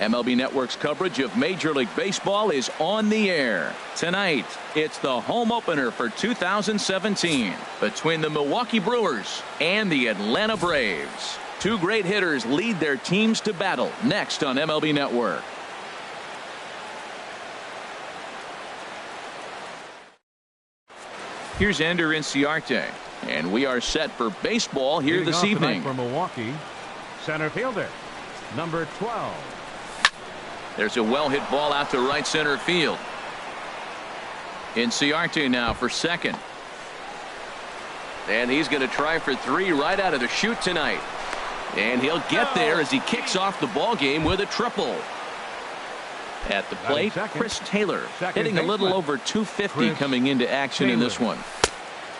MLB Network's coverage of Major League Baseball is on the air. Tonight, it's the home opener for 2017 between the Milwaukee Brewers and the Atlanta Braves. Two great hitters lead their teams to battle next on MLB Network. Here's Ender Inciarte, and we are set for baseball here this evening. For Milwaukee, center fielder, number 12. There's a well-hit ball out to right center field. Inciarte now for second. And he's going to try for 3 right out of the chute tonight. And he'll get there as he kicks off the ball game with a triple. At the plate, Chris Taylor hitting a little over 250 coming into action in this one.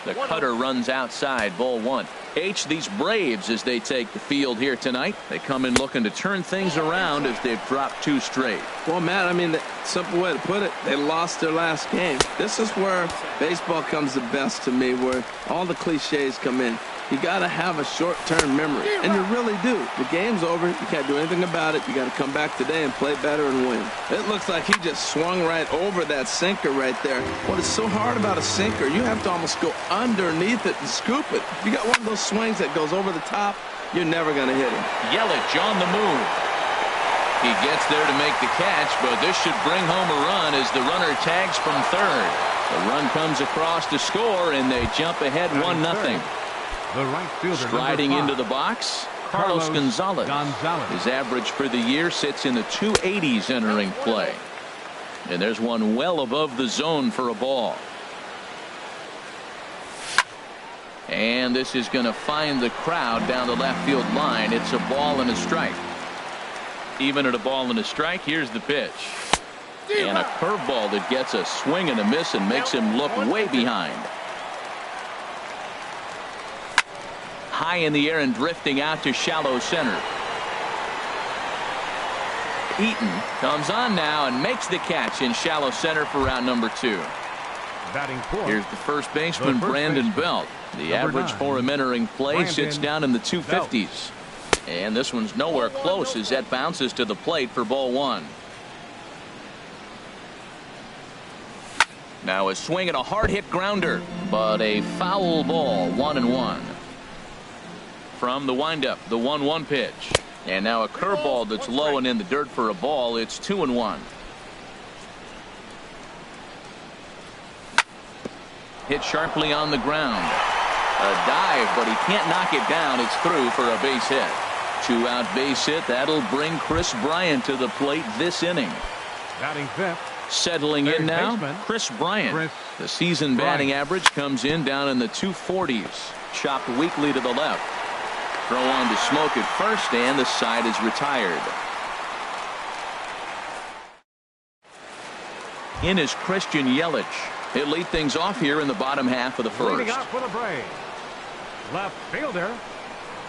The cutter runs outside, ball 1. These Braves, as they take the field here tonight, they come in looking to turn things around as they've dropped 2 straight. Well, Matt, I mean, the simple way to put it, they lost their last game. This is where baseball comes the best to me, where all the cliches come in. You got to have a short-term memory, and you really do. The game's over. You can't do anything about it. You got to come back today and play better and win. It looks like he just swung right over that sinker right there. What is so hard about a sinker, you have to almost go underneath it and scoop it. If you got one of those swings that goes over the top, you're never going to hit him. Yelich on the move. He gets there to make the catch, but this should bring home a run as the runner tags from third. The run comes across to score, and they jump ahead 1-0. The right fielder, striding into the box, Carlos Gonzalez. His average for the year sits in the 280s entering play. And there's one well above the zone for a ball. And this is going to find the crowd down the left field line. It's a ball and a strike. Even at a ball and a strike, here's the pitch. And a curveball that gets a swing and a miss and makes him look way behind. High in the air and drifting out to shallow center. Eaton comes on now and makes the catch in shallow center for round number 2. Here's the first baseman, Brandon Belt. The average for him entering play sits down in the 250s. And this one's nowhere close as that bounces to the plate for ball 1. Now a swing and a hard hit grounder, but a foul ball, 1-1. From the windup, the 1-1 pitch. And now a curveball that's low and in the dirt for a ball. It's 2-1. Hit sharply on the ground. A dive, but he can't knock it down. It's through for a base hit. 2-out base hit. That'll bring Chris Bryant to the plate this inning. Batting fifth. Settling in now, Chris Bryant. The season batting average comes in down in the 240s. Chopped weakly to the left. Throw on to Smoke at first, and the side is retired. In is Christian Yelich. He'll lead things off here in the bottom half of the first. Leading off for the Braves, left fielder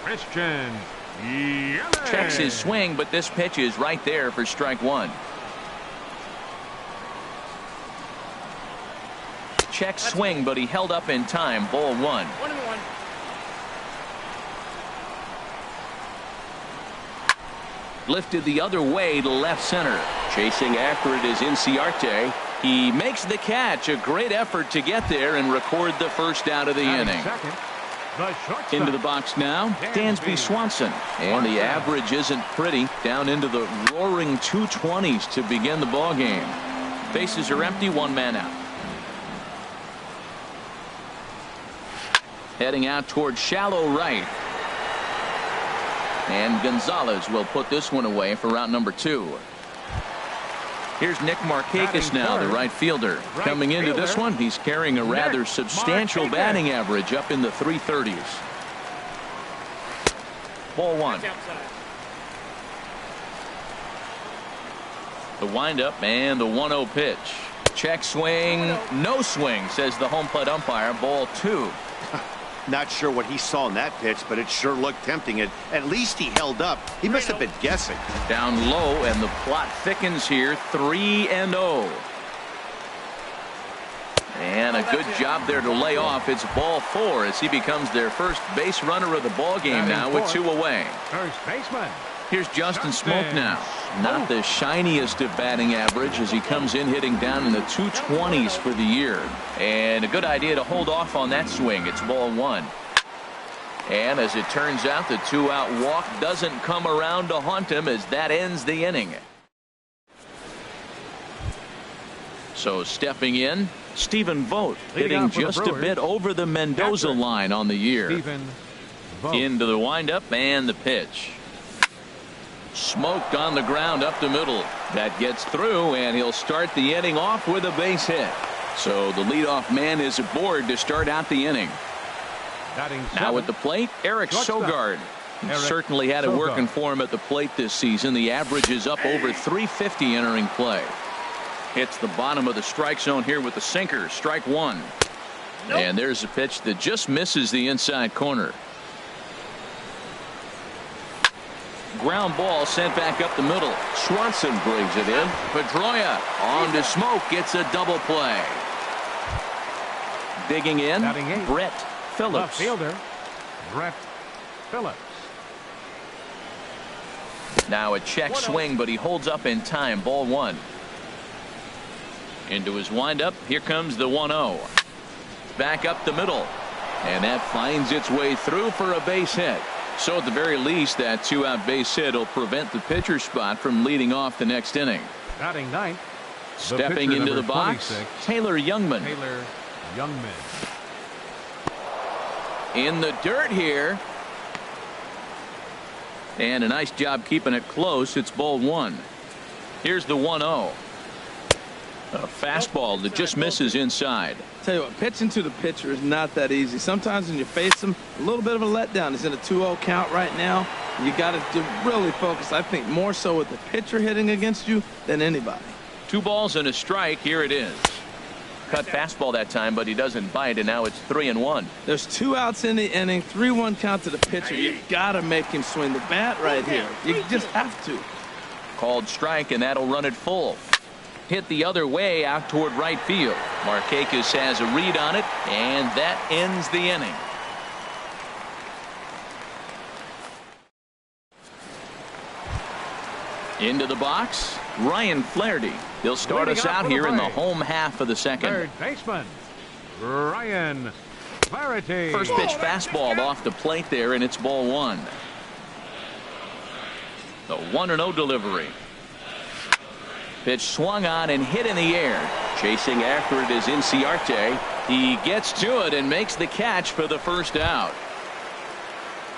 Christian Yelich. Checks his swing, but this pitch is right there for strike 1. Check swing, but he held up in time. Ball 1. 1-1. Lifted the other way to left center. Chasing after it is Inciarte. He makes the catch. A great effort to get there and record the first out of the inning. Into the box now, Dansby Swanson. And the average isn't pretty. Down into the roaring 220s to begin the ball game. Bases are empty, 1 man out. Heading out towards shallow right. And Gonzalez will put this one away for round number 2. Here's Nick Markakis now, the right fielder. Coming into this one, he's carrying a rather substantial batting average up in the 330s. Ball 1. The windup and the 1-0 pitch. Check swing, no swing, says the home plate umpire. Ball 2. Not sure what he saw in that pitch, but it sure looked tempting. At least he held up. He must have been guessing. Down low, and the plot thickens here. 3-0. And a good job there to lay off. It's ball 4 as he becomes their first base runner of the ball game now with 2 away. First baseman Here's Justin Smoke now. Not the shiniest of batting average as he comes in hitting down in the 220s for the year. And a good idea to hold off on that swing. It's ball one. And as it turns out, the 2-out walk doesn't come around to haunt him as that ends the inning. So stepping in, Stephen Vogt hitting just a bit over the Mendoza line on the year. Into the windup and the pitch. Smoked on the ground up the middle. That gets through, and he'll start the inning off with a base hit. So the leadoff man is aboard to start out the inning. Now at the plate, Eric Sogard. He certainly had it working for him at the plate this season. The average is up over 350 entering play. Hits the bottom of the strike zone here with the sinker. Strike one. And there's a pitch that just misses the inside corner. Ground ball sent back up the middle. Swanson brings it in. Pedroia on to Smoke, gets a double play. Digging in, Brett Phillips. Left fielder, Brett Phillips. Now a check swing, but he holds up in time. Ball one. Into his windup. Here comes the 1-0. Back up the middle. And that finds its way through for a base hit. So at the very least, that 2-out base hit will prevent the pitcher spot from leading off the next inning. Batting ninth. Stepping into the box, Taylor Youngman. In the dirt here. And a nice job keeping it close. It's ball one. Here's the 1-0. A fastball that just misses inside. Tell you what, pitching to the pitcher is not that easy. Sometimes when you face him, a little bit of a letdown. He's in a 2-0 count right now. You got to really focus, I think, more so with the pitcher hitting against you than anybody. 2 balls and a strike. Here it is. Cut fastball that time, but he doesn't bite, and now it's 3-1. There's 2 outs in the inning, 3-1 count to the pitcher. You got to make him swing the bat right here. You just have to. Called strike, and that'll run it full. Hit the other way out toward right field. Markakis has a read on it, and that ends the inning. Into the box, Ryan Flaherty. He'll start us out here in the home half of the second. Third baseman, Ryan Flaherty. First pitch fastball off the plate there, and it's ball one. The 1-0 delivery. Pitch swung on and hit in the air. Chasing after it is Inciarte. He gets to it and makes the catch for the first out.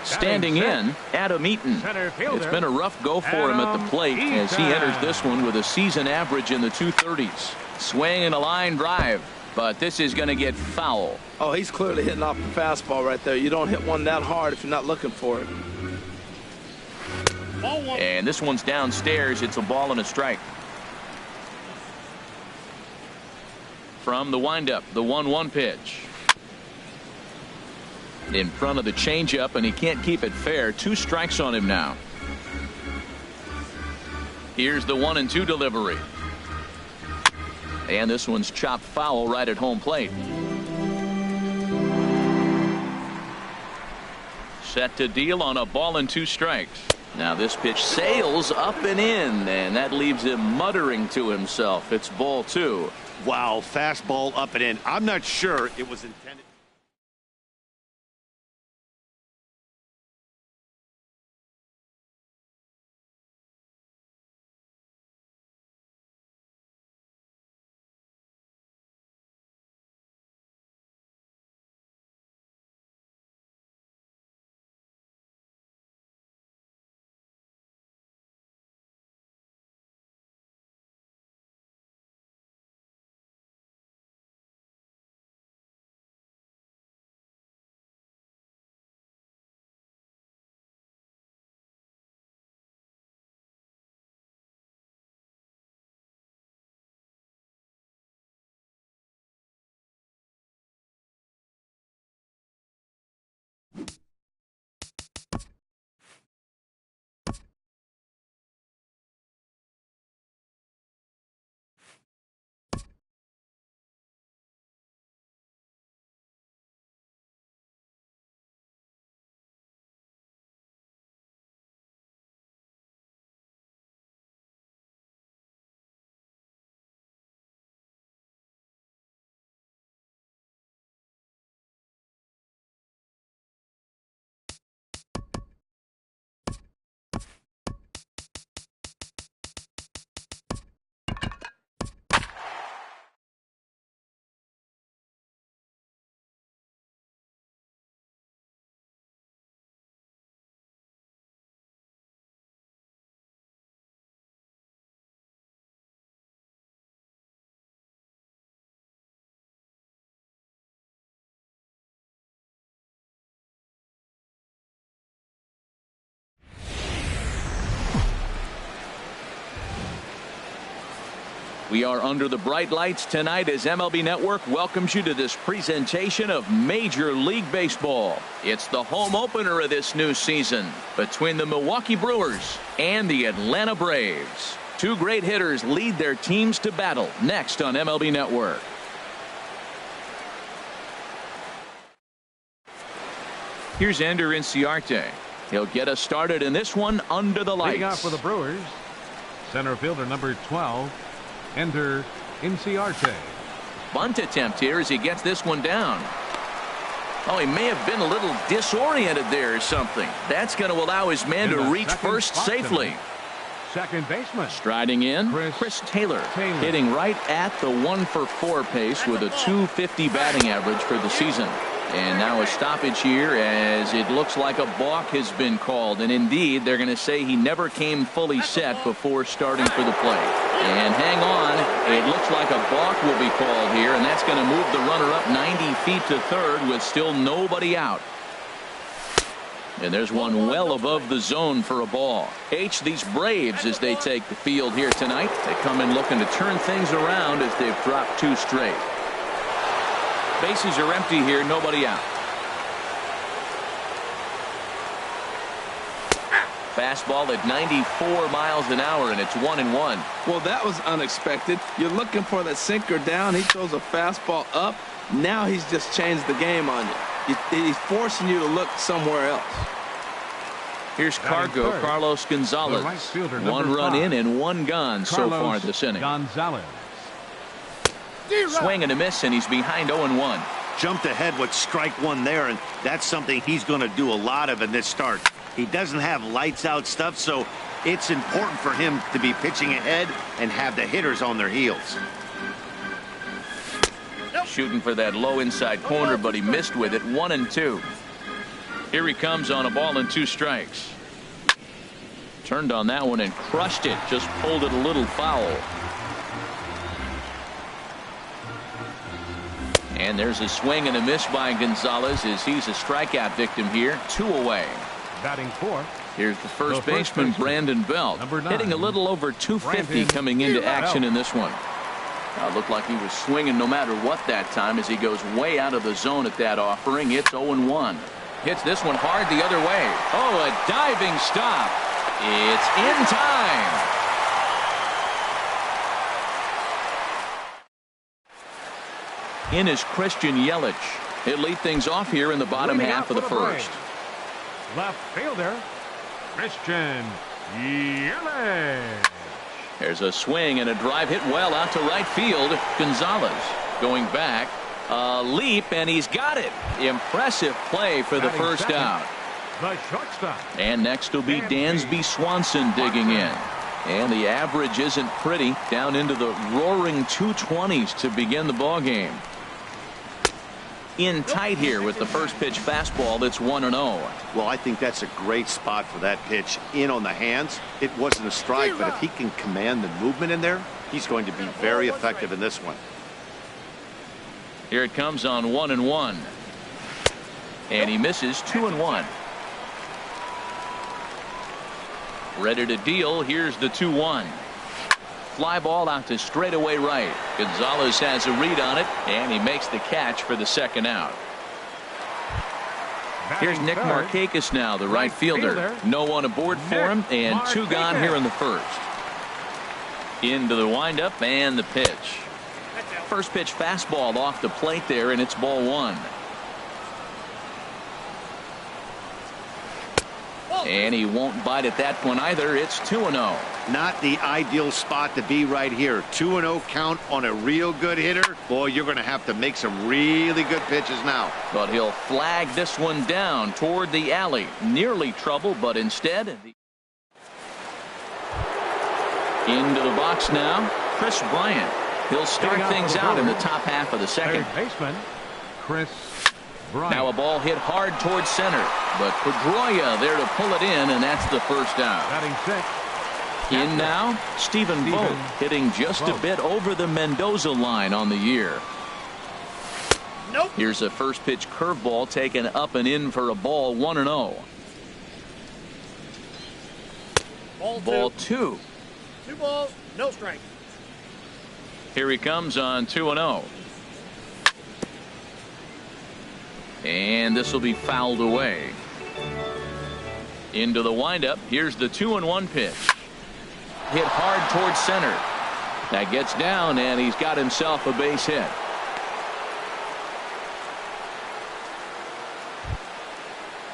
Standing in, Adam Eaton. It's been a rough go for him at the plate as he enters this one with a season average in the 230s. Swing and a line drive, but this is going to get foul. Oh, he's clearly hitting off the fastball right there. You don't hit one that hard if you're not looking for it. And this one's downstairs. It's a ball and a strike. From the windup, the 1-1 pitch. In front of the changeup, and he can't keep it fair. 2 strikes on him now. Here's the 1-2 delivery. And this one's chopped foul right at home plate. Set to deal on a ball and 2 strikes. Now this pitch sails up and in, and that leaves him muttering to himself. It's ball 2. Wow, fastball up and in. I'm not sure it was intended. We are under the bright lights tonight as MLB Network welcomes you to this presentation of Major League Baseball. It's the home opener of this new season between the Milwaukee Brewers and the Atlanta Braves. Two great hitters lead their teams to battle next on MLB Network. Here's Ender Inciarte. He'll get us started in this one under the lights. Leading off for the Brewers, center fielder number 12, Ender Inciarte. Bunt attempt here as he gets this one down. Oh, he may have been a little disoriented there or something. That's going to allow his man to reach first safely. Second baseman. Striding in, Chris Taylor. Hitting right at the 1-for-4 pace with a .250 batting average for the season. And now a stoppage here as it looks like a balk has been called. And indeed, they're going to say he never came fully set before starting for the plate. And hang on, it looks like a balk will be called here, and that's going to move the runner up 90 feet to third with still nobody out. And there's one well above the zone for a ball. These Braves, as they take the field here tonight, they come in looking to turn things around as they've dropped two straight. Bases are empty here, nobody out. Fastball at 94 miles an hour, and it's 1-1. Well, that was unexpected. You're looking for that sinker down. He throws a fastball up. Now he's just changed the game on you. He's forcing you to look somewhere else. Here's Carlos Gonzalez. One run in and one gone so far this inning. Gonzalez. Swing and a miss, and he's behind 0-1. Jumped ahead with strike one there, and that's something he's going to do a lot of in this start. He doesn't have lights out stuff, so it's important for him to be pitching ahead and have the hitters on their heels. Shooting for that low inside corner, but he missed with it. 1-2. Here he comes on a ball and 2 strikes. Turned on that one and crushed it. Just pulled it a little foul. And there's a swing and a miss by Gonzalez as he's a strikeout victim here. 2 away. Batting fourth. Here's the first baseman, Brandon Belt, hitting a little over .250 coming into action in this one. Looked like he was swinging no matter what that time as he goes way out of the zone at that offering. It's 0-1. Hits this one hard the other way. Oh, a diving stop. It's in time. In is Christian Yelich. He'll lead things off here in the bottom half of the first. Left fielder, Christian Yelich. There's a swing and a drive hit well out to right field. Gonzalez going back. A leap, and he's got it. Impressive play for the first out. The shortstop. And next will be Dansby Swanson digging in. And the average isn't pretty. Down into the roaring 220s to begin the ball game. In tight here with the first pitch fastball. That's 1-0. Well, I think that's a great spot for that pitch. In on the hands. It wasn't a strike, but if he can command the movement in there, he's going to be very effective in this one. Here it comes on 1-1. And he misses. 2-1. Ready to deal. Here's the 2-1. Fly ball out to straightaway right. Gonzalez has a read on it, and he makes the catch for the second out. Here's Nick Markakis now, the right fielder. No one aboard for him, and 2 gone here in the first. Into the windup and the pitch. First pitch fastball off the plate there, and it's ball 1. And he won't bite at that one either. It's 2-0. Not the ideal spot to be right here. 2-0 count on a real good hitter. Boy, you're going to have to make some really good pitches now. But he'll flag this one down toward the alley. Nearly trouble, but instead. Into the box now, Chris Bryant. He'll start things out in the top half of the second. Third baseman, Chris Bryant. Now a ball hit hard towards center, but Pedroia there to pull it in, and that's the first out. Batting 6. In now, Stephen Vogt hitting just a bit over the Mendoza line on the year. Nope. Here's a first pitch curveball taken up and in for a ball. 1-0. Ball 2. 2. 2 balls, no strike. Here he comes on 2-0. And this will be fouled away. Into the windup. Here's the 2-1 pitch. Hit hard towards center. That gets down, and he's got himself a base hit.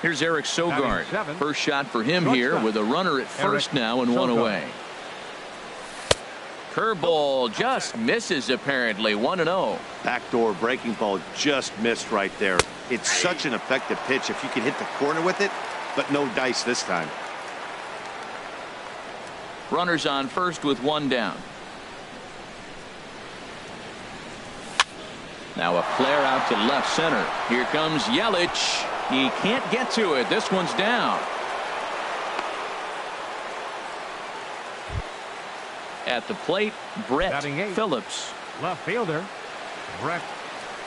Here's Eric Sogard. First shot for him here with a runner at first now and one away. Curveball just misses apparently. 1-0. Backdoor breaking ball just missed right there. It's such an effective pitch if you can hit the corner with it, but no dice this time. Runners on first with one down. Now a flare out to left center. Here comes Yelich. He can't get to it. This one's down. At the plate, Brett Phillips. Left fielder, Brett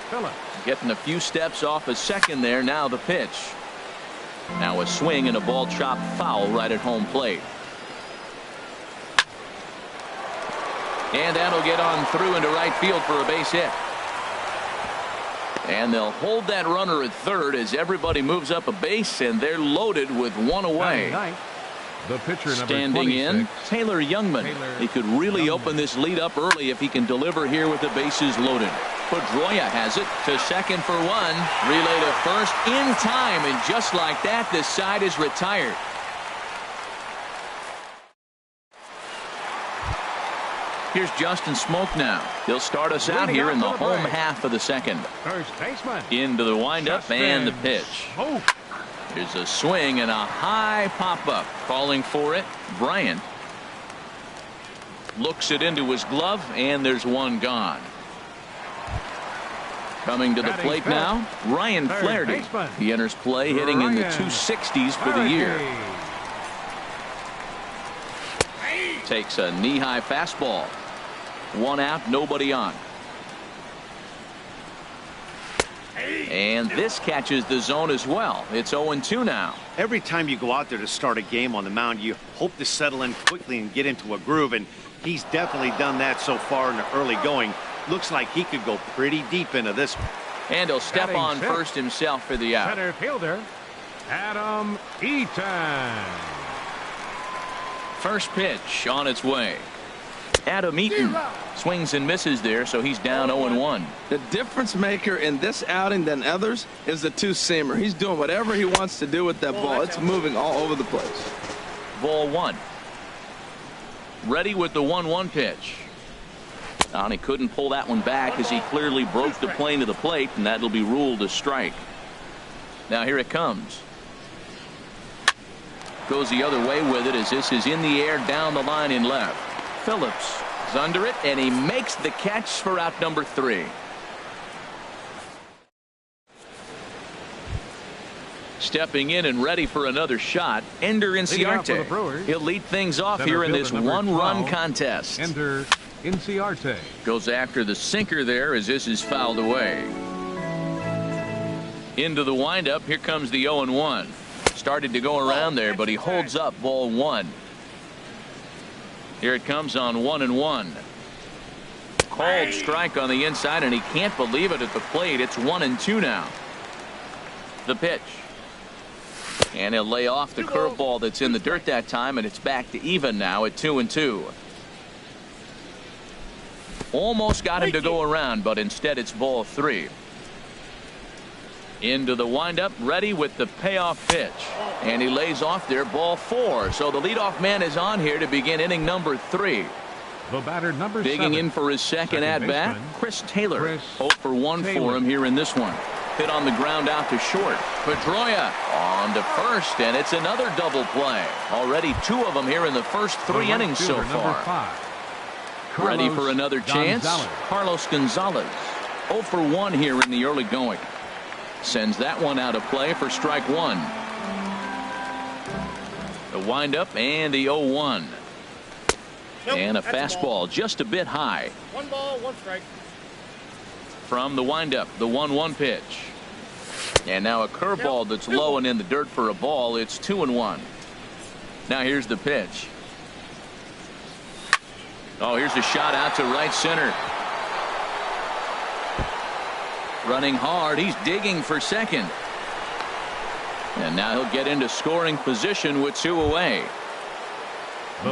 Phillips. Getting a few steps off a second there. Now the pitch. Now a swing and a ball chopped foul right at home plate. And that'll get on through into right field for a base hit. And they'll hold that runner at third as everybody moves up a base, and they're loaded with one away. The pitcher, standing in, Taylor Youngman. He could really open this lead up early if he can deliver here with the bases loaded. Pedroia has it to second for one. Relay to first in time, and just like that, this side is retired. Here's Justin Smoke now. He'll start us out here in the home half of the second. First baseman. Into the windup and the pitch. Here's a swing and a high pop-up. Calling for it, Bryant. Looks it into his glove, and there's one gone. Coming to the plate now, Ryan Flaherty. He enters play hitting in the 260s for the year. Takes a knee-high fastball. One out, nobody on. And this catches the zone as well. It's 0-2 now. Every time you go out there to start a game on the mound, you hope to settle in quickly and get into a groove, and he's definitely done that so far in the early going. Looks like he could go pretty deep into this one. And he'll step on first himself for the out. Center fielder, Adam Eaton. First pitch on its way. Adam Eaton swings and misses there, so he's down 0-1. The difference maker in this outing than others is the two-seamer. He's doing whatever he wants to do with that ball. It's moving all over the place. Ball one. Ready with the 1-1 pitch. And he couldn't pull that one back as he clearly broke the plane to the plate, and that'll be ruled a strike. Now here it comes. Goes the other way with it as this is in the air down the line in left. Phillips is under it, and he makes the catch for out number 3. Stepping in and ready for another shot, Ender Inciarte. He'll lead things off here in this one-run contest. Ender Inciarte goes after the sinker there as this is fouled away. Into the windup. Here comes the 0-1. Started to go around there, but he holds up ball one. Here it comes on 1-1. Called strike on the inside, and he can't believe it at the plate. It's 1-2 now. The pitch. And he'll lay off the curveball that's in the dirt that time, and it's back to even now at 2-2. Almost got him to go around, but instead it's ball 3. Into the windup, ready with the payoff pitch. And he lays off there, ball 4. So the leadoff man is on here to begin inning number 3. The batter number 7. Digging in for his second at-bat, Chris Taylor. 0 for 1 for him here in this one. Hit on the ground out to short. Pedroia on to first, and it's another double play. Already 2 of them here in the first 3 innings so far. Ready for another chance? Carlos Gonzalez. 0 for 1 here in the early going. Sends that one out of play for strike 1. The windup and the 0-1. And a fastball just a bit high. 1 ball, 1 strike. From the windup, the 1-1 pitch. And now a curveball that's low and in the dirt for a ball. It's 2-1. Now here's the pitch. Oh, here's a shot out to right center. Running hard. He's digging for second. And now he'll get into scoring position with 2 away.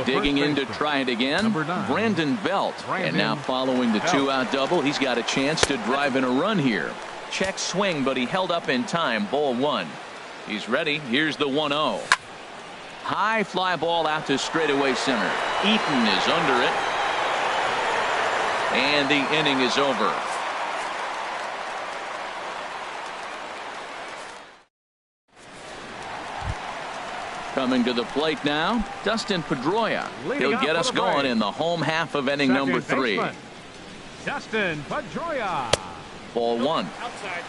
Digging in to try it again, Brandon Belt. And now following the 2-out double, he's got a chance to drive in a run here. Check swing, but he held up in time. Ball 1. He's ready. Here's the 1-0. High fly ball out to straightaway center. Eaton is under it. And the inning is over. Coming to the plate now, Dustin Pedroia. He'll get us going in the home half of inning number 3. Dustin Pedroia. Ball 1. Outside.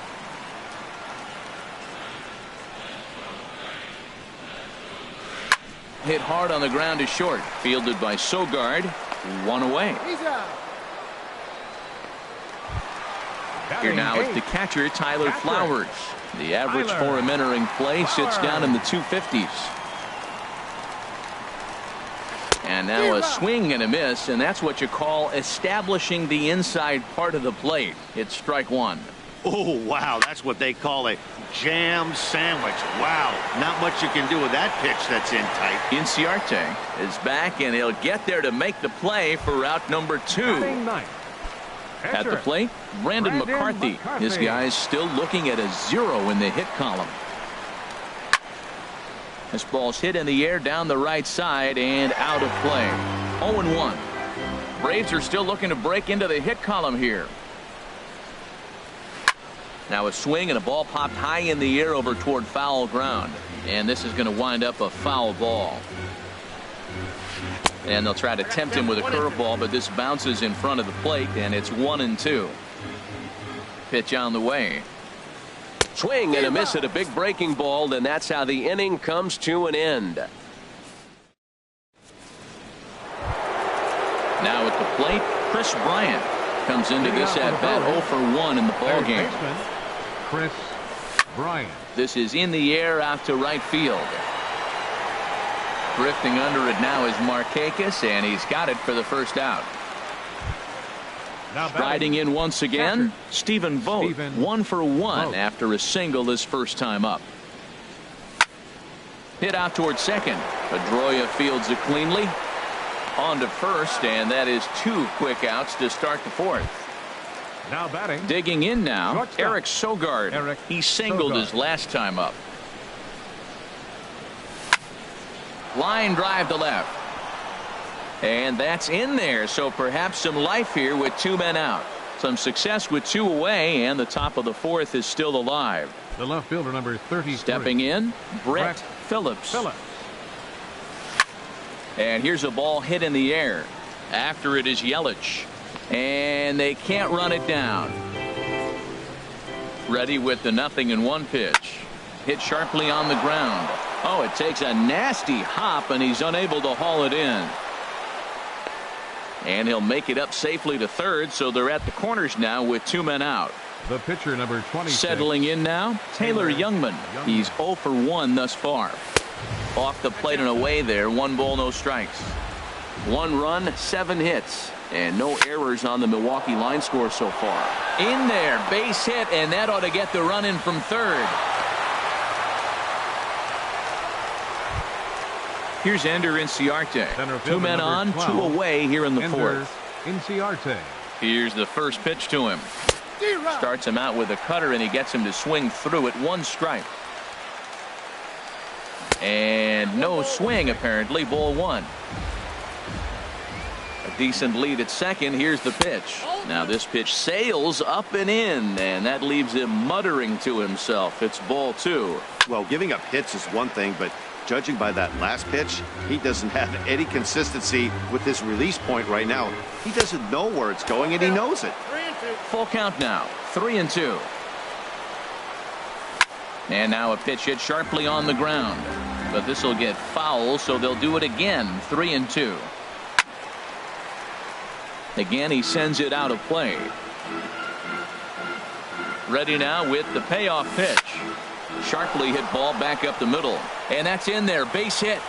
Hit hard on the ground to short. Fielded by Sogard. 1 away. Here now is the catcher, Tyler Flowers. The average for him entering play sits down in the 250s. And now a swing and a miss, and that's what you call establishing the inside part of the plate. It's strike 1. Oh, wow. That's what they call a jam sandwich. Wow. Not much you can do with that pitch that's in tight. Inciarte is back, and he'll get there to make the play for out number 2. At the plate, Brandon McCarthy. His guy's still looking at a 0 in the hit column. This ball's hit in the air down the right side and out of play. 0-1. Braves are still looking to break into the hit column here. Now a swing and a ball popped high in the air over toward foul ground. And this is going to wind up a foul ball. And they'll try to tempt him with a curveball, but this bounces in front of the plate, and it's 1-2. Pitch on the way. Swing and a miss at a big breaking ball, and that's how the inning comes to an end. Now at the plate, Chris Bryant comes into this at bat 0 for 1 in the ball game. Chris Bryant. This is in the air out to right field. Drifting under it now is Markakis, and he's got it for the first out. Striding in once again, Stephen Vogt, 1 for 1 after a single his first time up. Hit out towards second. Pedroia fields it cleanly. On to first, and that is 2 quick outs to start the 4th. Now batting. Digging in now, Shortstop. Eric Sogard. He singled his last time up. Line drive to left. And that's in there, so perhaps some life here with 2 men out. Some success with 2 away, and the top of the 4th is still alive. The left fielder, number 33. Stepping in, Brett Phillips. And here's a ball hit in the air. After it is Yelich. And they can't run it down. Ready with the 0-1 pitch. Hit sharply on the ground. Oh, it takes a nasty hop, and he's unable to haul it in. And he'll make it up safely to third, so they're at the corners now with 2 men out. The pitcher, number 26. Settling in now, Taylor Youngman. He's 0 for 1 thus far. Off the plate and away there, 1 ball, no strikes. 1 run, 7 hits, and no errors on the Milwaukee line score so far. In there, base hit, and that ought to get the run in from third. Here's Ender Inciarte. 2 men on, 2 away here in the 4th. Inciarte. Here's the first pitch to him. Starts him out with a cutter, and he gets him to swing through it. 1 strike. And no swing, apparently. Ball 1. A decent lead at second. Here's the pitch. Now this pitch sails up and in, and that leaves him muttering to himself. It's ball 2. Well, giving up hits is one thing, but judging by that last pitch, he doesn't have any consistency with this release point right now. He doesn't know where it's going, and he knows it. Full count now. 3-2. And now a pitch hit sharply on the ground. But this will get foul, so they'll do it again. 3-2. Again, he sends it out of play. Ready now with the payoff pitch. Sharply hit ball back up the middle. And that's in there. Base hit.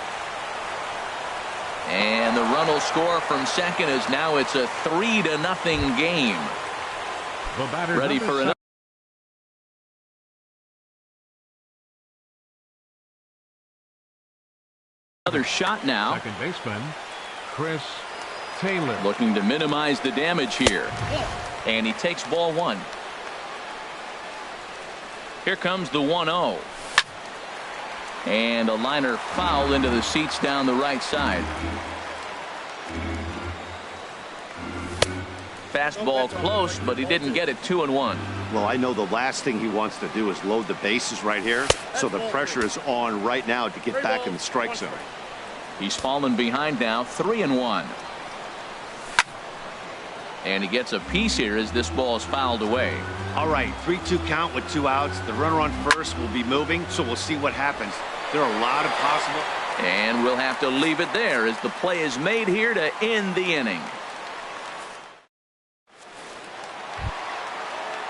And the run will score from second as now it's a 3-0 game. The batter, Ready for another. another shot now. Second baseman, Chris Taylor. Looking to minimize the damage here. And he takes ball one. Here comes the 1-0. And a liner foul into the seats down the right side. Fastball close, but he didn't get it 2-1. Well, I know the last thing he wants to do is load the bases right here, so the pressure is on right now to get back in the strike zone. He's fallen behind now, 3-1. And he gets a piece here as this ball is fouled away. All right, 3-2 count with 2 outs. The runner on first will be moving, so we'll see what happens. There are a lot of possible. And we'll have to leave it there as the play is made here to end the inning.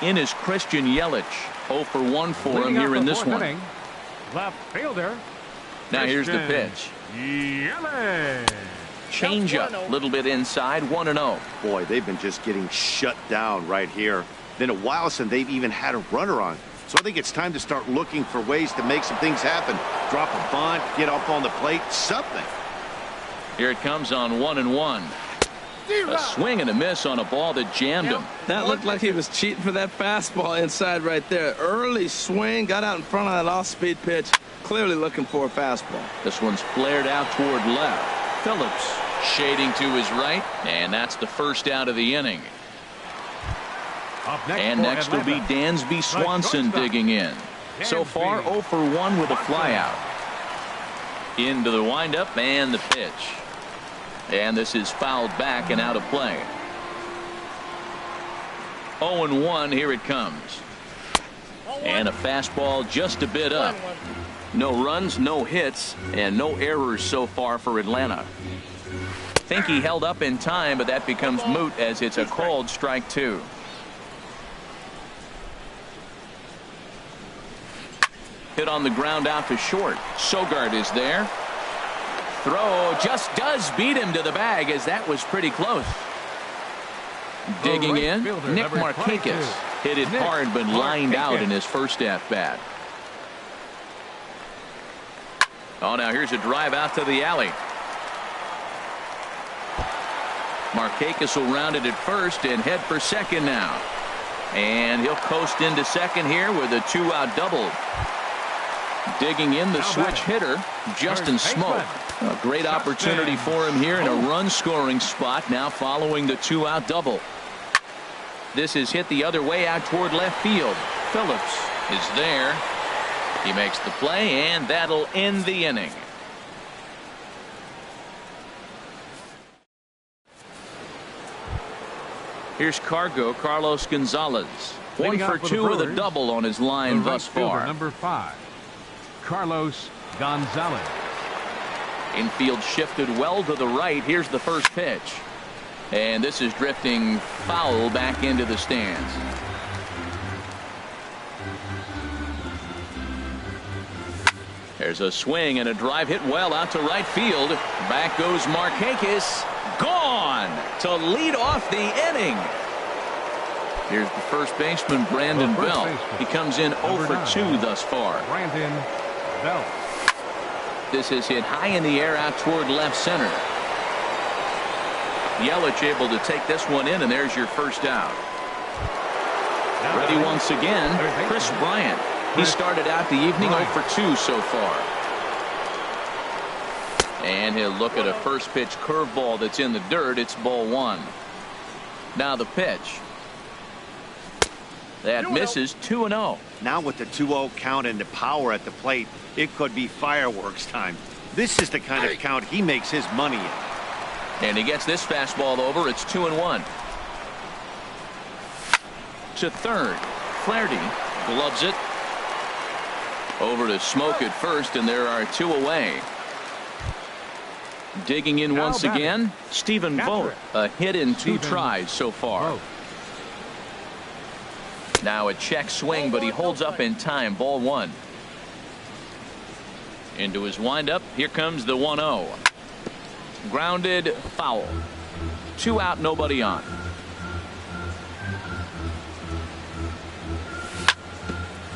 In is Christian Yelich. 0 for 1 for him here in this one. Inning, left fielder. Now here's the pitch. Yelich. Change up, a little bit inside, 1-0. Boy, they've been just getting shut down right here. Been a while since they've even had a runner on. So I think it's time to start looking for ways to make some things happen. Drop a bunt, get up on the plate, something. Here it comes on 1-1. A swing and a miss on a ball that jammed him. That looked like he was cheating for that fastball inside right there. Early swing, got out in front of that off-speed pitch. Clearly looking for a fastball. This one's flared out toward left. Phillips shading to his right, and that's the first out of the inning. And next will be Dansby Swanson digging in. So far 0 for 1 with a flyout. Into the windup and the pitch. And this is fouled back and out of play. 0-1, here it comes. And a fastball just a bit up. No runs, no hits, and no errors so far for Atlanta. Think he held up in time, but that becomes moot as it's a called strike 2. Hit on the ground out to short. Sogard is there. Throw just does beat him to the bag as that was pretty close. Digging in, Nick Markakis hit it hard but lined out in his first at bat. Oh, now here's a drive out to the alley. Markakis will round it at first and head for second now. And he'll coast into second here with a 2-out double. Digging in the switch hitter, Justin Smoke. A great opportunity for him here in a run-scoring spot now following the 2-out double. This is hit the other way out toward left field. Phillips is there. He makes the play, and that'll end the inning. Here's Carlos Gonzalez. 1 for 2 with a double on his line thus far. Number 5, Carlos Gonzalez. Infield shifted well to the right. Here's the first pitch. And this is drifting foul back into the stands. There's a swing and a drive hit well out to right field. Back goes Markakis. Gone to lead off the inning. Here's the first baseman, Brandon Belt. He comes in 0 for 2 thus far. Brandon Belt. This is hit high in the air out toward left center. Yelich able to take this one in, and there's your first out. Ready once again, Chris Bryant. He started out the evening 0 for 2 so far. And he'll look at a first pitch curveball that's in the dirt. It's ball 1. Now the pitch. That misses 2-0. Now with the 2-0 count and the power at the plate, it could be fireworks time. This is the kind of count he makes his money in. And he gets this fastball over. It's 2-1. To third. Flaherty gloves it. Over to Smoke at first, and there are 2 away. Digging in once again, Stephen Vogt. A hit in 2 tries so far. Now a check swing, but he holds up in time. Ball 1. Into his windup. Here comes the 1-0. Grounded, foul. 2 out, nobody on.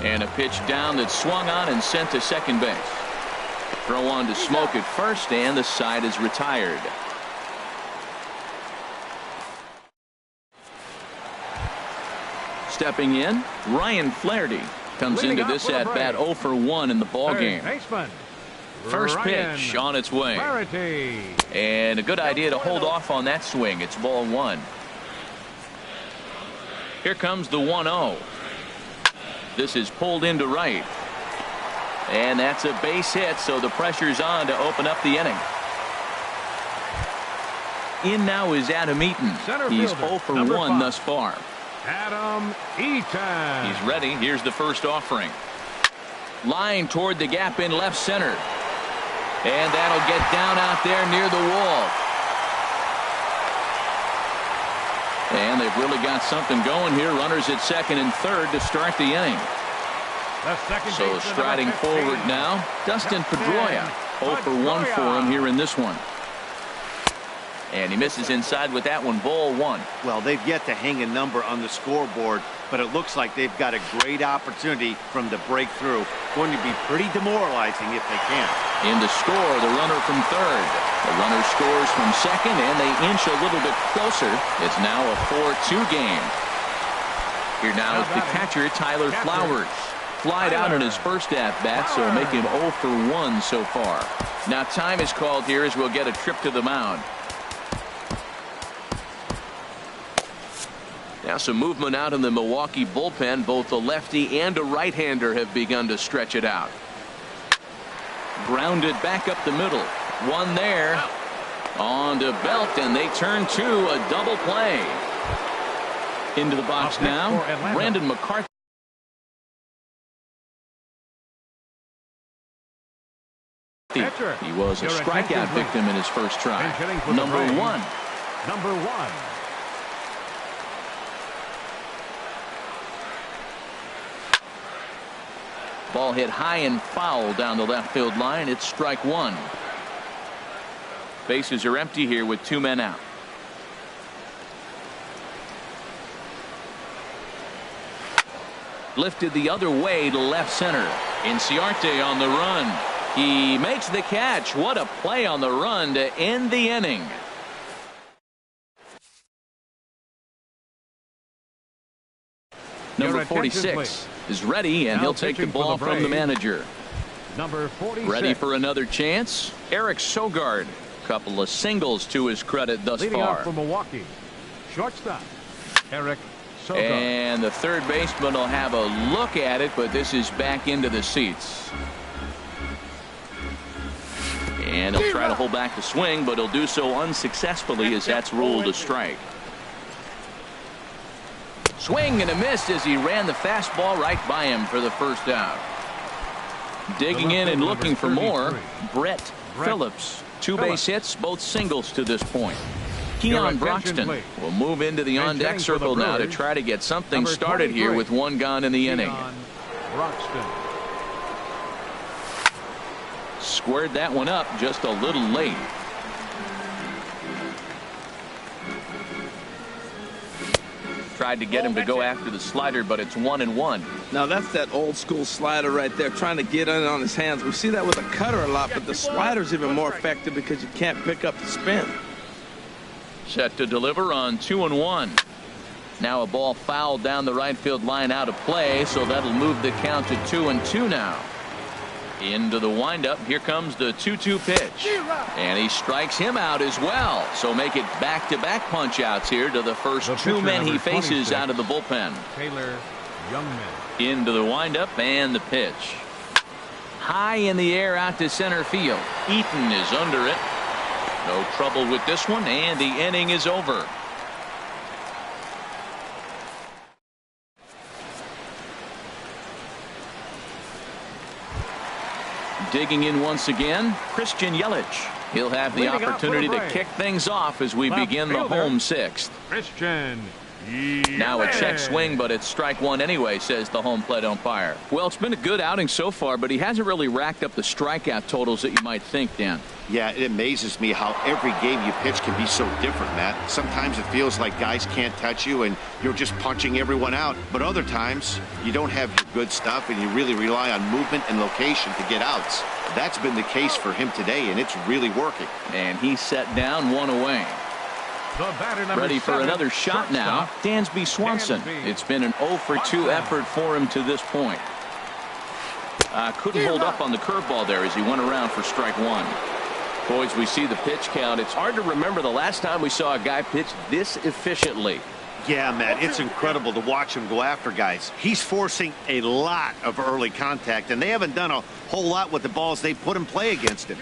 And a pitch down that swung on and sent to second base. Throw on to Smoke at first, and the side is retired. Stepping in, Ryan Flaherty comes into this at bat 0 for 1 in the ball game. First pitch on its way. And a good idea to hold off on that swing. It's ball 1. Here comes the 1-0. This is pulled into right. And that's a base hit, so the pressure's on to open up the inning. In now is Adam Eaton. He's 0 for 1 thus far. Adam Eaton. He's ready. Here's the first offering. Line toward the gap in left center. And that'll get down out there near the wall. And they've really got something going here. Runners at second and third to start the inning. So striding forward now, Dustin Pedroia. 0 for 1 for him here in this one. And he misses inside with that one. Ball 1. Well, they've yet to hang a number on the scoreboard, but it looks like they've got a great opportunity from the breakthrough. Going to be pretty demoralizing if they can. In to score, the runner from third. The runner scores from second, and they inch a little bit closer. It's now a 4-2 game. Here now is the catcher, Tyler Flowers. Flied out in his first at-bat, so make him 0 for 1 so far. Now time is called here as we'll get a trip to the mound. Now some movement out in the Milwaukee bullpen. Both a lefty and a right-hander have begun to stretch it out. Grounded back up the middle. One there. On to Belt, and they turn to a double play. Into the box now, Brandon McCarthy. He was a strikeout victim in his first try. Number 1. Ball hit high and foul down the left field line. It's strike 1. Bases are empty here with 2 men out. Lifted the other way to left center. Inciarte on the run. He makes the catch. What a play on the run to end the inning. Number 46 is ready, and he'll take the ball from the manager. Number 46. Ready for another chance. Eric Sogard. Couple of singles to his credit thus Leading far. off for Milwaukee, shortstop Eric Sogard. And the third baseman will have a look at it, but this is back into the seats. And he'll try to hold back the swing, but he'll do so unsuccessfully as that's ruled a strike. Swing and a miss as he ran the fastball right by him for the first out. Digging in and looking for more, Brett Phillips. 2 base hits, both singles to this point. Keon Broxton will move into the on-deck circle now to try to get something started here with 1 gone in the inning. Squared that one up just a little late. Tried to get him to go after the slider, but it's 1-1. Now that's that old school slider right there, trying to get in on his hands. We see that with a cutter a lot, but the slider's even more effective because you can't pick up the spin. Set to deliver on 2-1. Now a ball fouled down the right field line out of play, so that'll move the count to 2-2 now. Into the windup. Here comes the 2-2 pitch. And he strikes him out as well. So make it back-to-back punch-outs here to the first 2 men he faces out of the bullpen. Taylor Youngman. Into the windup and the pitch. High in the air out to center field. Eaton is under it. No trouble with this one, and the inning is over. Digging in once again, Christian Yelich. He'll have the opportunity to kick things off as we begin the home 6th. Christian Now a check swing, but it's strike 1 anyway, says the home plate umpire. Well, it's been a good outing so far, but he hasn't really racked up the strikeout totals that you might think, Dan. Yeah, it amazes me how every game you pitch can be so different, Matt. Sometimes it feels like guys can't touch you and you're just punching everyone out. But other times you don't have your good stuff and you really rely on movement and location to get outs. That's been the case for him today, and it's really working. And he's set down, one away. Ready for another shot now, Dansby Swanson. It's been an 0 for 2 effort for him to this point. Couldn't hold up on the curveball there as he went around for strike one. Boys, we see the pitch count. It's hard to remember the last time we saw a guy pitch this efficiently. Yeah, Matt, it's incredible to watch him go after guys. He's forcing a lot of early contact, and they haven't done a whole lot with the balls they put in play against him.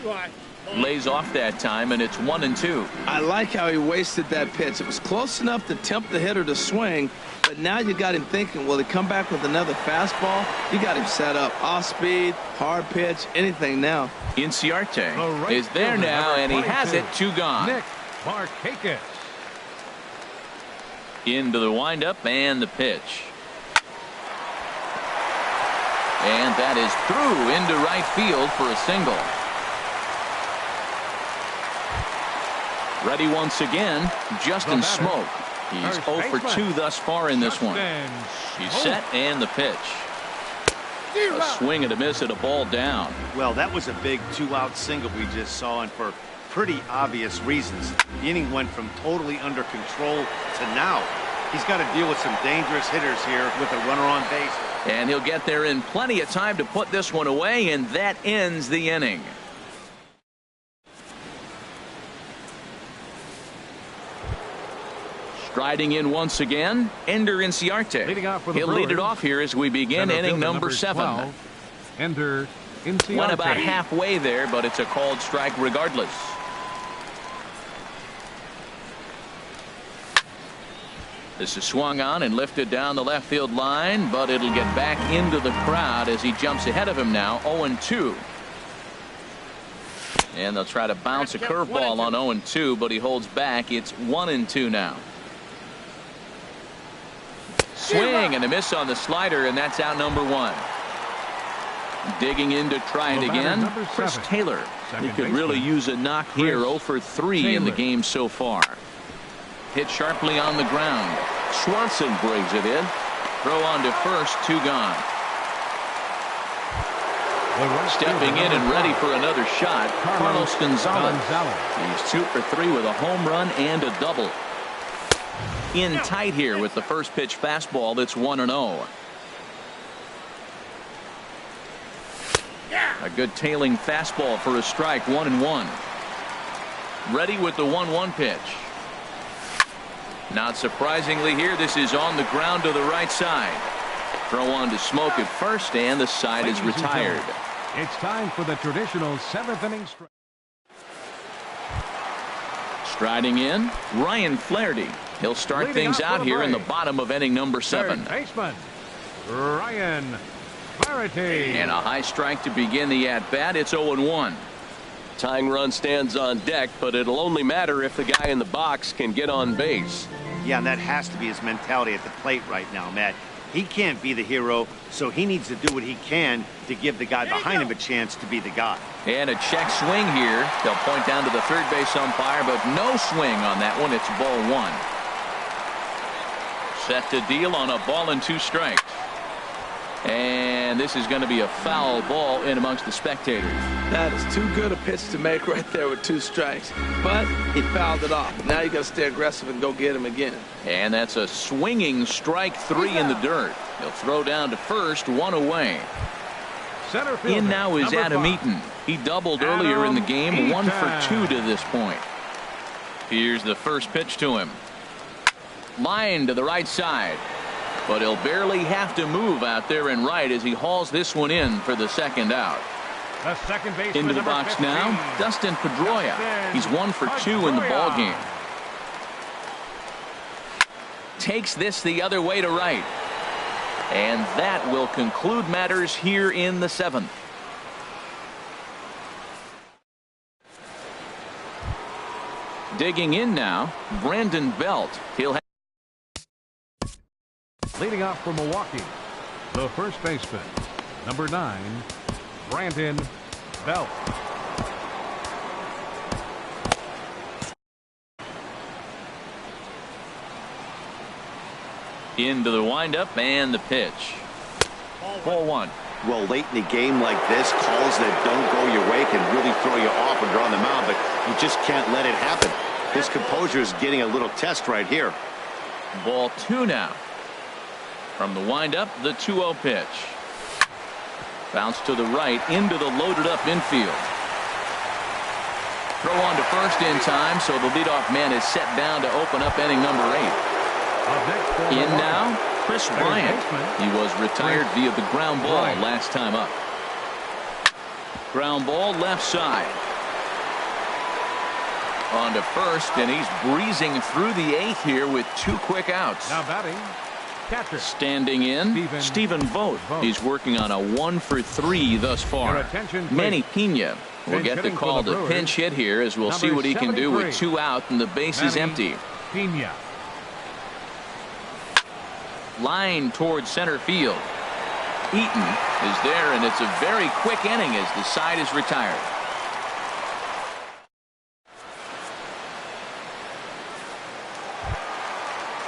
Lays off that time, and it's 1-2. I like how he wasted that pitch. It was close enough to tempt the hitter to swing, but now you got him thinking, will he come back with another fastball? You got him set up. Off speed, hard pitch, anything now. Inciarte is there now, and he has it. 2 gone. Nick Markakis. Into the windup and the pitch. And that is through into right field for a single. Ready once again, Justin Smoke. He's 0 for 2 thus far in this one. He's set and the pitch. A swing and a miss at a ball down. Well, that was a big 2-out single we just saw, and for pretty obvious reasons. The inning went from totally under control to now. He's got to deal with some dangerous hitters here with a runner on base. And he'll get there in plenty of time to put this one away, and that ends the inning. Striding in once again, Ender Inciarte. He'll lead it off here as we begin inning number 7. Ender Inciarte. Went about halfway there, but it's a called strike regardless. This is swung on and lifted down the left field line, but it'll get back into the crowd as he jumps ahead of him now, 0-2. And they'll try to bounce a curveball on 0-2, but he holds back. It's 1-2 now. Swing and a miss on the slider, and that's out number 1. Digging in to try it again, Chris Taylor. He could really use a knock here. 0 for 3 in the game so far. Hit sharply on the ground. Swanson brings it in. Throw on to first, 2 gone. Stepping in and ready for another shot, Carlos Gonzalez. He's 2 for 3 with a home run and a double. In tight here with the first pitch fastball. That's 1-0. A good tailing fastball for a strike. 1-1. Ready with the 1-1 pitch. Not surprisingly here, this is on the ground to the right side. Throw on to Smoke at first, and the side is retired. It's time for the traditional 7th inning strike. Striding in, Ryan Flaherty. He'll start things out here in the bottom of inning number 7. Third baseman, Ryan Flaherty. And a high strike to begin the at-bat. It's 0-1. Tying run stands on deck, but it'll only matter if the guy in the box can get on base. Yeah, and that has to be his mentality at the plate right now, Matt. He can't be the hero, so he needs to do what he can to give the guy behind him a chance to be the guy. And a check swing here. They'll point down to the third base umpire, but no swing on that one. It's ball 1. Set to deal on a ball and 2 strikes. And this is going to be a foul ball in amongst the spectators. That is too good a pitch to make right there with 2 strikes. But he fouled it off. Now you got to stay aggressive and go get him again. And that's a swinging strike 3 in the dirt. He'll throw down to first, 1 away. Center fielder, in now is Adam 5. Eaton. He doubled earlier in the game. 1 for 2 to this point. Here's the first pitch to him. Line to the right side. But he'll barely have to move out there and right as he hauls this one in for the second out. The second baseman, Into the box 15. now, Dustin Pedroia. He's 1 for 2 in the ball game. Takes this the other way to right. And that will conclude matters here in the 7th. Digging in now, Brandon Belt. He'll have Leading off for Milwaukee, the first baseman, number 9, Brandon Belt. into the windup and the pitch. Ball 1. Well, late in the game like this, calls that don't go your way can really throw you off when you're on the mound, but you just can't let it happen. His composure is getting a little test right here. Ball 2 now. From the windup, the 2-0 pitch. Bounce to the right into the loaded up infield. Throw on to first in time, so the leadoff man is set down to open up inning number 8. In now, Chris Bryant. He was retired via the ground ball last time up. Ground ball left side. On to first, and he's breezing through the 8th here with 2 quick outs. Now batting, catcher. Standing in, Stephen Vogt. He's working on a 1 for 3 thus far. Manny Pena will get the call to pinch hit here, as we'll see what he can do with 2 out and the base is empty. Pena. Line towards center field. Eaton is there, and it's a very quick inning as the side is retired.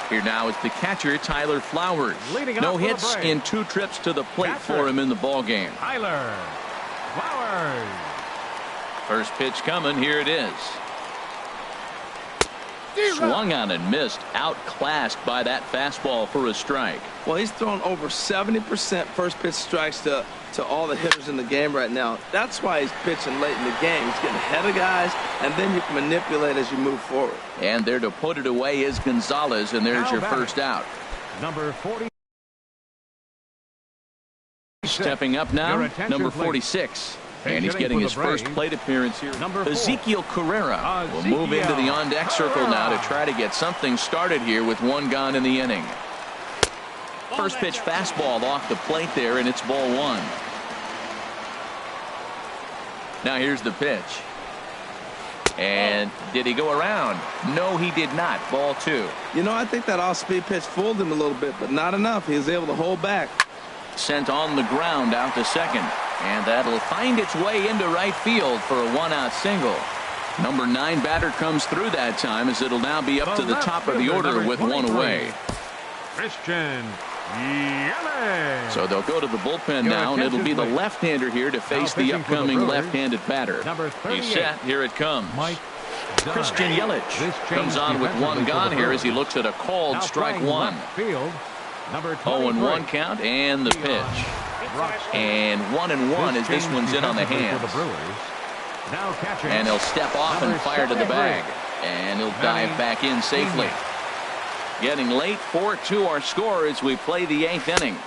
Here now is the catcher, Tyler Flowers. No hits in 2 trips to the plate for him in the ball game. Tyler Flowers. First pitch coming. Here it is. Swung on and missed. Outclassed by that fastball for a strike. Well, he's thrown over 70% first pitch strikes to all the hitters in the game right now. That's why he's pitching late in the game. He's getting ahead of guys, and then you can manipulate as you move forward. And there to put it away is Gonzalez, and there's your first out. Number 40. Stepping up now, number 46. And he's getting his first plate appearance here. Ezekiel Carrera will move into the on-deck circle now to try to get something started here with 1 gone in the inning. First pitch fastball off the plate there, and it's ball 1. Now here's the pitch. And did he go around? No, he did not. Ball 2. You know, I think that off-speed pitch fooled him a little bit, but not enough. He was able to hold back. Sent on the ground out to second. And that'll find its way into right field for a 1-out single. Number 9 batter comes through that time, as it'll now be up to the top of the order with 1 away. Christian Yelich. So they'll go to the bullpen now, and it'll be the left-hander here to face the upcoming left-handed batter. He's set. Here it comes. Christian Yelich comes on with 1 gone here as he looks at a called strike 1. 0-1 count, and the pitch. And 1-1 as this one's in on the hands. And he'll step off and fire to the bag. And he'll dive back in safely. Getting late, 4-2 our score as we play the 8th inning.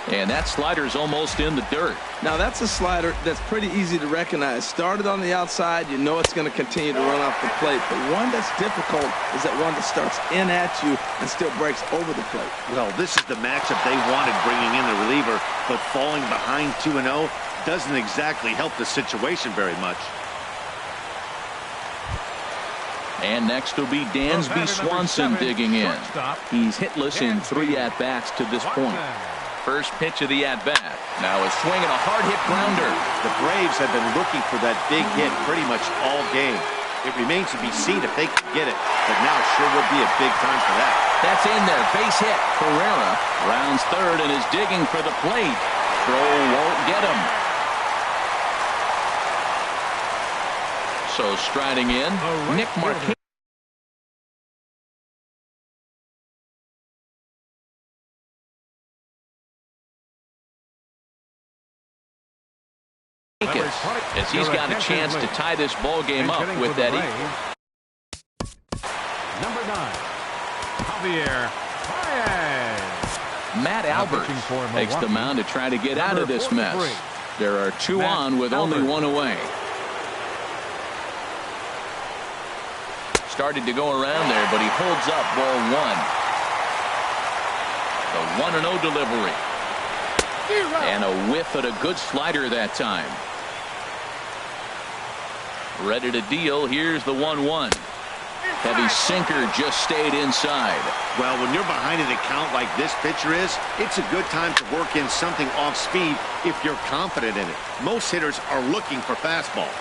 And that slider's almost in the dirt. Now that's a slider that's pretty easy to recognize. Started on the outside, you know it's going to continue to run off the plate. But one that's difficult is that one that starts in at you and still breaks over the plate. Well, this is the matchup they wanted, bringing in the reliever, but falling behind 2-0 doesn't exactly help the situation very much. And next will be Dansby Swanson digging in. He's hitless in 3 at-bats to this point. First pitch of the at-bat. Now a swing and a hard-hit grounder. The Braves have been looking for that big hit pretty much all game. It remains to be seen if they can get it, but now sure would be a big time for that. That's in there. Base hit. Carrera rounds third and is digging for the plate. Throw won't get him. So striding in, Nick Martinez. As he's got a chance to tie this ball game up with that. Number 9, Javier Baez. Matt Albert takes the mound to try to get out of this mess. There are 2 on with only 1 away. Started to go around there, but he holds up ball 1. The 1-0 delivery. And a whiff at a good slider that time. Ready to deal. Here's the 1-1. Heavy sinker just stayed inside. Well, when you're behind an account like this pitcher is, it's a good time to work in something off speed if you're confident in it. Most hitters are looking for fastball.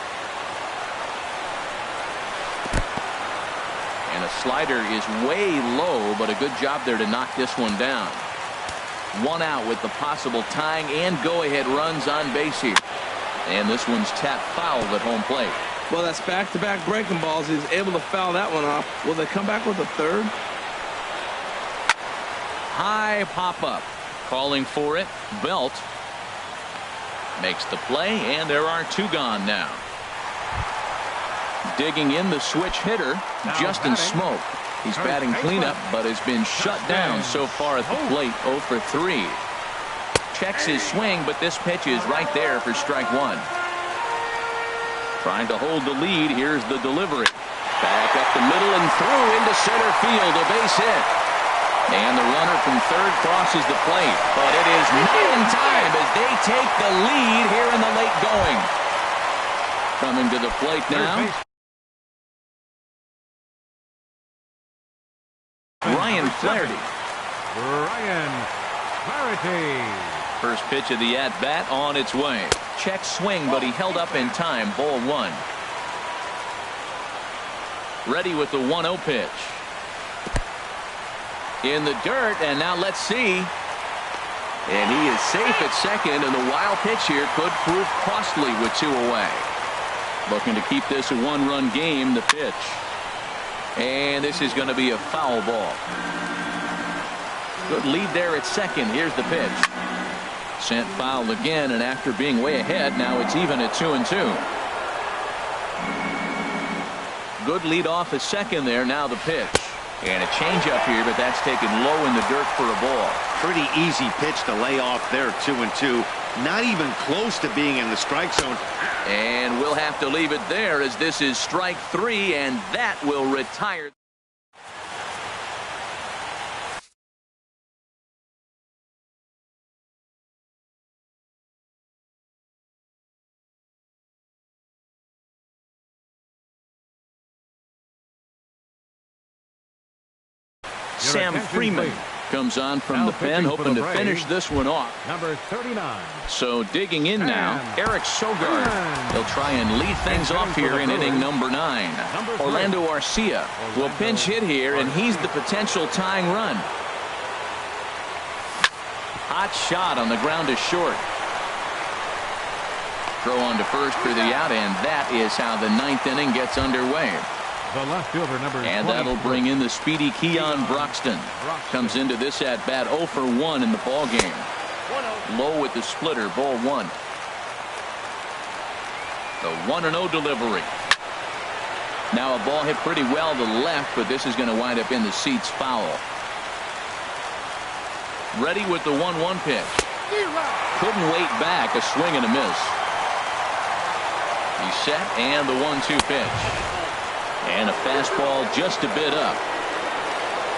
And a slider is way low, but a good job there to knock this one down. One out with the possible tying and go-ahead runs on base here. And this one's tapped foul at home plate. Well, that's back-to-back breaking balls. He's able to foul that one off. Will they come back with a third? High pop-up. Calling for it. Belt makes the play, and there are two gone now. Digging in the switch hitter, Justin Smoke. He's batting cleanup, but has been shut down so far at the plate. 0 for 3. Checks his swing, but this pitch is right there for strike one. Trying to hold the lead. Here's the delivery. Back up the middle and through into center field. A base hit. And the runner from third crosses the plate. But it is not in time as they take the lead here in the late going. Coming to the plate now, Ryan Flaherty. First pitch of the at-bat on its way. Check swing, but he held up in time. Ball one. Ready with the 1-0 pitch. In the dirt, and now let's see. And he is safe at second, and the wild pitch here could prove costly with 2 away. Looking to keep this a one-run game. The pitch. And this is going to be a foul ball. Good lead there at second. Here's the pitch. Sent foul again, and after being way ahead, now it's even at 2-2. Good lead off at second there. Now the pitch. And a changeup here, but that's taken low in the dirt for a ball. Pretty easy pitch to lay off there, 2-2. Not even close to being in the strike zone. And we'll have to leave it there as this is strike 3, and that will retire. Sam Freeman comes on from the pen, hoping to finish this one off. Number 39. So digging in now, Eric Sogard. He'll try and lead things off here in inning number 9. Orlando Arcia will pinch hit here, and he's the potential tying run. Hot shot on the ground to short. Throw on to first for the out, and that is how the 9th inning gets underway. The left fielder, number and that'll bring in the speedy Keon Broxton. Comes into this at bat 0 for 1 in the ball game. Low with the splitter, ball 1. The 1-0 delivery. Now a ball hit pretty well to the left, but this is going to wind up in the seats foul. Ready with the 1-1 pitch. Couldn't wait back, a swing and a miss. He's set, and the 1-2 pitch. And a fastball just a bit up.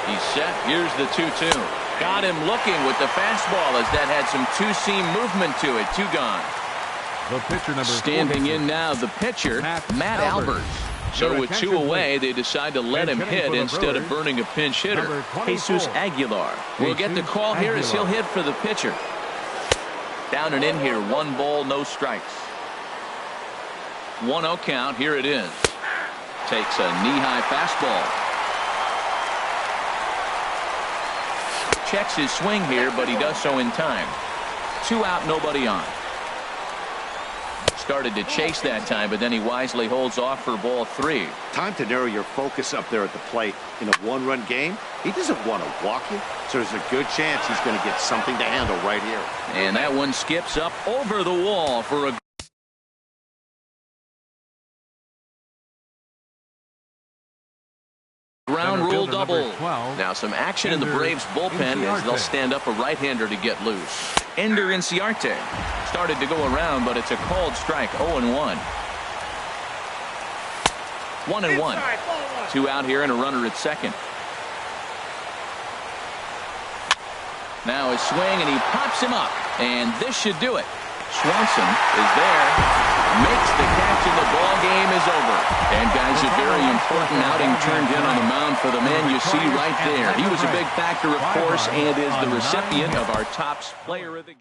He's set. Here's the 2-2. Got him looking with the fastball as that had some two-seam movement to it. 2 gone. The pitcher number standing in now, the pitcher, Matt Albers. So with 2 away, they decide to let him hit instead of burning a pinch hitter. Jesus Aguilar will get the call here as he'll hit for the pitcher. Down and in here, 1 ball, no strikes. 1-0 count. Here it is. Takes a knee-high fastball. Checks his swing here, but he does so in time. 2 out, nobody on. Started to chase that time, but then he wisely holds off for ball 3. Time to narrow your focus up there at the plate. In a 1-run game, he doesn't want to walk you, so there's a good chance he's going to get something to handle right here. And that one skips up over the wall for a ground rule double. Now some action in the Braves bullpen as they'll stand up a right-hander to get loose. Ender Inciarte started to go around, but it's a called strike. 0-1. 1-1. 2 out here and a runner at second. Now a swing, and he pops him up, and this should do it. Swanson is there, makes the catch, and the ball game is over. And guys, a very important outing turned in on the mound for the man you see right there. He was a big factor, of course, and is the recipient of our top player of the game.